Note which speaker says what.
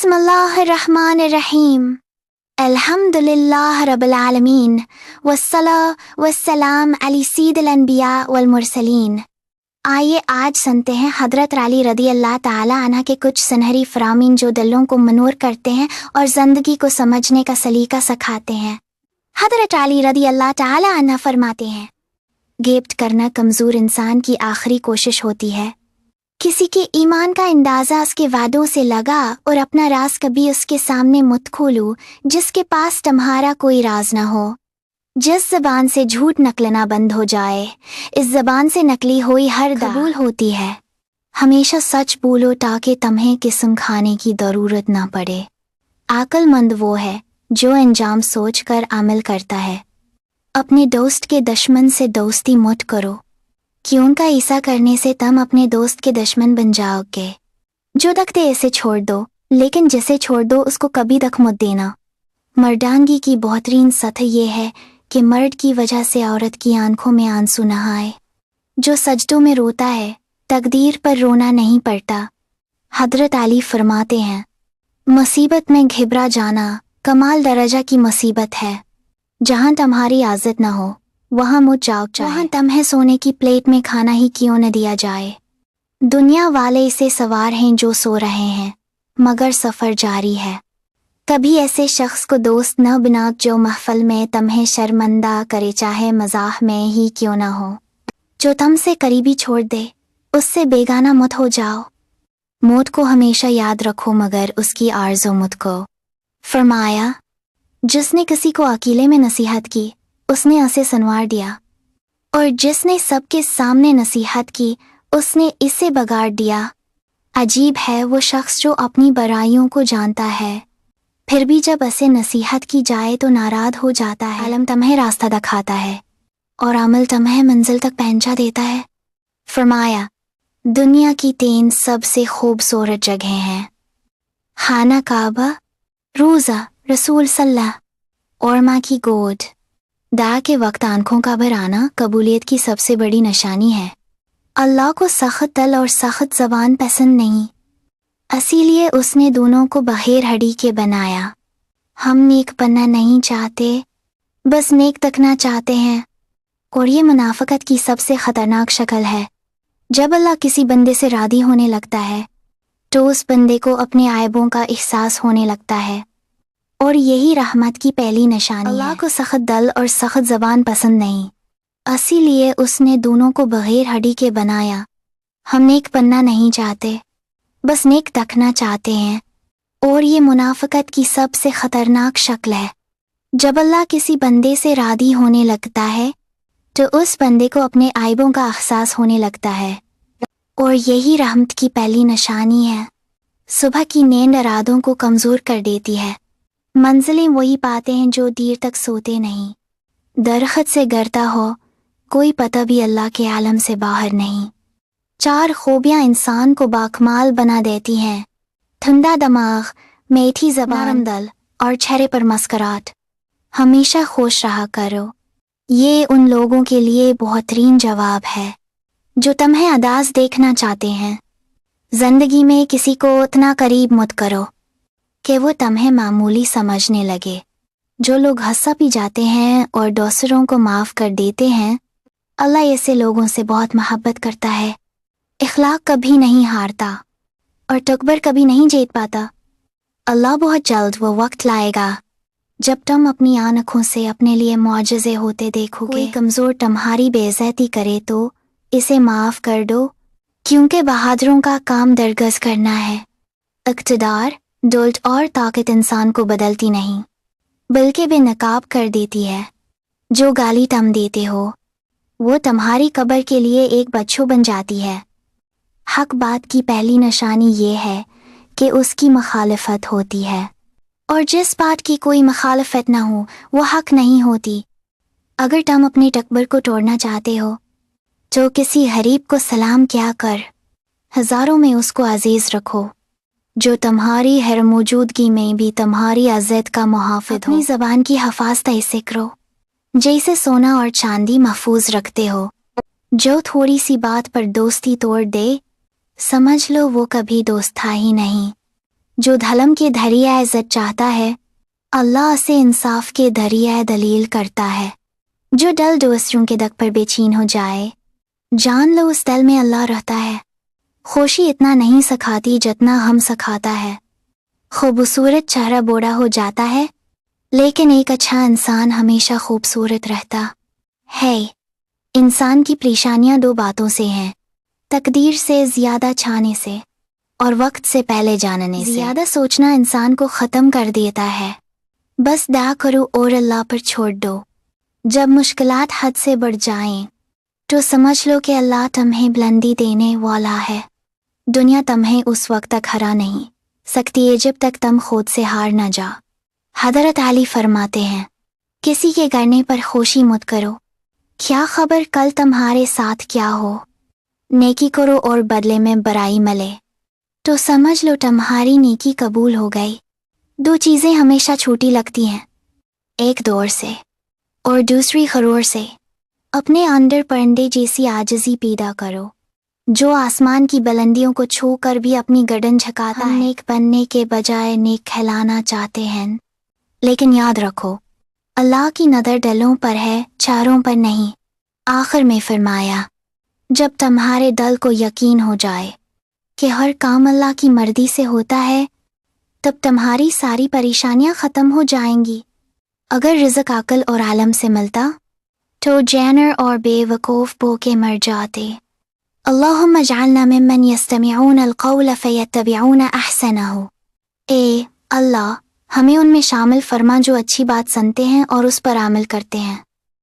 Speaker 1: बिस्मिल्लाहिर्रहमानिर्रहीम। अल्हम्दुलिल्लाह रब्बिल आलमीन वस्सलातु वस्सलाम अला सय्यिदिल अंबिया वल मुरसलीन। आइए आज सुनते हैं हज़रत अली रज़ी अल्लाह ताला अन्हा के कुछ सुनहरी फ़रामीन जो दिलों को मनूर करते हैं और ज़िंदगी को समझने का सलीका सिखाते हैं। हज़रत अली रज़ी अल्लाह ताला अन्हा फरमाते हैं, गिफ्ट करना कमज़ोर इंसान की आखिरी कोशिश होती है। किसी के ईमान का अंदाज़ा उसके वादों से लगा और अपना राज कभी उसके सामने मत खोलो जिसके पास तुम्हारा कोई राज न हो। जिस ज़बान से झूठ निकलना बंद हो जाए, इस ज़बान से नकली हुई हर कबूल होती है। हमेशा सच बोलो ताकि तुम्हें किस्म खाने की ज़रूरत ना पड़े। अक्लमंद वो है जो अंजाम सोच कर अमल करता है। अपने दोस्त के दुश्मन से दोस्ती मत करो, कि उनका ऐसा करने से तुम अपने दोस्त के दुश्मन बन जाओगे। जो दखते ऐसे छोड़ दो, लेकिन जिसे छोड़ दो उसको कभी दख मत देना। मर्दानगी की बेहतरीन सतह ये है कि मर्द की वजह से औरत की आंखों में आंसू न आए। जो सजदों में रोता है, तकदीर पर रोना नहीं पड़ता। हज़रत अली फरमाते हैं, मुसीबत में घबरा जाना कमाल दर्जा की मुसीबत है। जहाँ तुम्हारी आज़त न हो वहाँ मुझ जाओ, वहाँ तुम्हें सोने की प्लेट में खाना ही क्यों न दिया जाए। दुनिया वाले इसे सवार हैं जो सो रहे हैं, मगर सफ़र जारी है। कभी ऐसे शख्स को दोस्त न बना जो महफिल में तुम्हें शर्मिंदा करे, चाहे मजाक में ही क्यों न हो। जो तुमसे करीबी छोड़ दे, उससे बेगाना मत हो जाओ। मौत को हमेशा याद रखो मगर उसकी आरज़ू मत को। फरमाया, जिसने किसी को अकेले में नसीहत की उसने उसे संवार दिया, और जिसने सबके सामने नसीहत की उसने इसे बिगाड़ दिया। अजीब है वो शख्स जो अपनी बुराइयों को जानता है, फिर भी जब उसे नसीहत की जाए तो नाराज़ हो जाता है। इल्म तुम्हें रास्ता दिखाता है और अमल तुम्हें मंजिल तक पहुंचा देता है। फरमाया, दुनिया की 3 सबसे खूबसूरत जगहें हैं, खाना काबा, रोज़ा रसूल सल्लल्लाहु और माँ की गोद। दुआ के वक्त आंखों का भर आना कबूलियत की सबसे बड़ी निशानी है। अल्लाह को सख्त दिल और सख्त ज़बान पसंद नहीं, इसीलिए उसने दोनों को बग़ैर हड्डी के बनाया। हम नेक बनना नहीं चाहते, बस नेक तकना चाहते हैं, और ये मुनाफ़िक़त की सबसे ख़तरनाक शक्ल है। जब अल्लाह किसी बंदे से राज़ी होने लगता है तो उस बंदे को अपने आयबों का एहसास होने लगता है, और यही रहमत की पहली निशानी है। अल्लाह को सख्त दिल और सख्त ज़बान पसंद नहीं, इसीलिए उसने दोनों को बग़ैर हड्डी के बनाया। हम नेक बनना नहीं चाहते, बस नेक तकना चाहते हैं, और ये मुनाफ़िक़त की सबसे ख़तरनाक शक्ल है। जब अल्लाह किसी बंदे से राज़ी होने लगता है तो उस बंदे को अपने आयबों का एहसास होने लगता है, और यही रहमत की पहली निशानी है। सुबह की नींद इरादों को कमज़ोर कर देती है। मंजिलें वही पाते हैं जो देर तक सोते नहीं। दरख्त से गिरता हो कोई पता भी अल्लाह के आलम से बाहर नहीं। 4 खूबियाँ इंसान को बाकमाल बना देती हैं, ठंडा दिमाग, मीठी ज़बान, नरम दिल और चेहरे पर मुस्कुराहट। हमेशा खुश रहा करो। ये उन लोगों के लिए बेहतरीन जवाब है जो तुम्हें अदास देखना चाहते हैं। जिंदगी में किसी को उतना करीब मत करो कि वो तुम्हें मामूली समझने लगे। जो लोग हंसा भी जाते हैं और दूसरों को माफ़ कर देते हैं, अल्लाह ऐसे लोगों से बहुत मोहब्बत करता है। इखलाक कभी नहीं हारता और तकबर कभी नहीं जीत पाता। अल्लाह बहुत जल्द वो वक्त लाएगा जब तुम अपनी आँखों से अपने लिए मुआजिज़े होते देखोगे। कोई कमज़ोर तुम्हारी बेइज्जती करे तो इसे माफ़ कर दो, क्योंकि बहादुरों का काम दरगज़ करना है। इक़्तिदार, दौलत और ताकत इंसान को बदलती नहीं, बल्कि बेनकाब कर देती है। जो गाली तुम देते हो वो तुम्हारी कब्र के लिए एक बच्चों बन जाती है। हक बात की पहली निशानी ये है कि उसकी मुखालफत होती है, और जिस बात की कोई मुखालफत ना हो वो हक नहीं होती। अगर तुम अपने तकबर को तोड़ना चाहते हो तो किसी गरीब को सलाम क्या कर, हज़ारों में उसको अजीज़ रखो। जो तुम्हारी हर मौजूदगी में भी तुम्हारी इज़्ज़त का मुहाफ़िज़ हो। अपनी ज़बान की हिफाज़त ऐसे करो जैसे सोना और चांदी महफूज रखते हो। जो थोड़ी सी बात पर दोस्ती तोड़ दे, समझ लो वो कभी दोस्त था ही नहीं। जो धर्म के धरिया इज्जत चाहता है, अल्लाह से इंसाफ के धरिया दलील करता है। जो डल दूसरों के दक पर बेचैन हो जाए, जान लो उस दल में अल्लाह रहता है। खुशी इतना नहीं सिखाती जितना हम सिखाता है। खूबसूरत चेहरा बूढ़ा हो जाता है, लेकिन एक अच्छा इंसान हमेशा खूबसूरत रहता है। इंसान की परेशानियां दो बातों से हैं, तकदीर से ज़्यादा चाहने से और वक्त से पहले जानने से। ज़्यादा सोचना इंसान को ख़त्म कर देता है। बस दुआ करो और अल्लाह पर छोड़ दो। जब मुश्किलात हद से बढ़ जाएं, तो समझ लो कि अल्लाह तुम्हें बुलंदी देने वाला है। दुनिया तुम्हें उस वक्त तक हरा नहीं सकती है जब तक तुम खुद से हार न जा। हज़रत अली फरमाते हैं, किसी के करने पर खुशी मत करो, क्या खबर कल तुम्हारे साथ क्या हो। नेकी करो और बदले में बुराई मिले, तो समझ लो तुम्हारी नेकी कबूल हो गई। दो चीज़ें हमेशा छोटी लगती हैं, एक दौर से और दूसरी खरूर से। अपने अंदर परिंदे जैसी आजिज़ी पैदा करो, जो आसमान की बुलंदियों को छू कर भी अपनी गर्दन झुकाता है। नेक बनने के बजाय नेक कहलाना चाहते हैं, लेकिन याद रखो अल्लाह की नज़र दिलों पर है, चारों पर नहीं। आखिर में फरमाया, जब तुम्हारे दिल को यकीन हो जाए कि हर काम अल्लाह की मर्जी से होता है, तब तुम्हारी सारी परेशानियां ख़त्म हो जाएंगी। अगर रिज़्क अक्ल और आलम से मिलता, तो जानवर और बेवकूफ़ भूखे मर जाते। अल्लाहुम्मा जअलना मिम्मन यस्तमिऊन अल-क़ौल फयत्तबिऊन अहसनहु। ए अल्लाह, हमें उनमें शामिल फरमा जो अच्छी बात सुनते हैं और उस पर अमल करते हैं।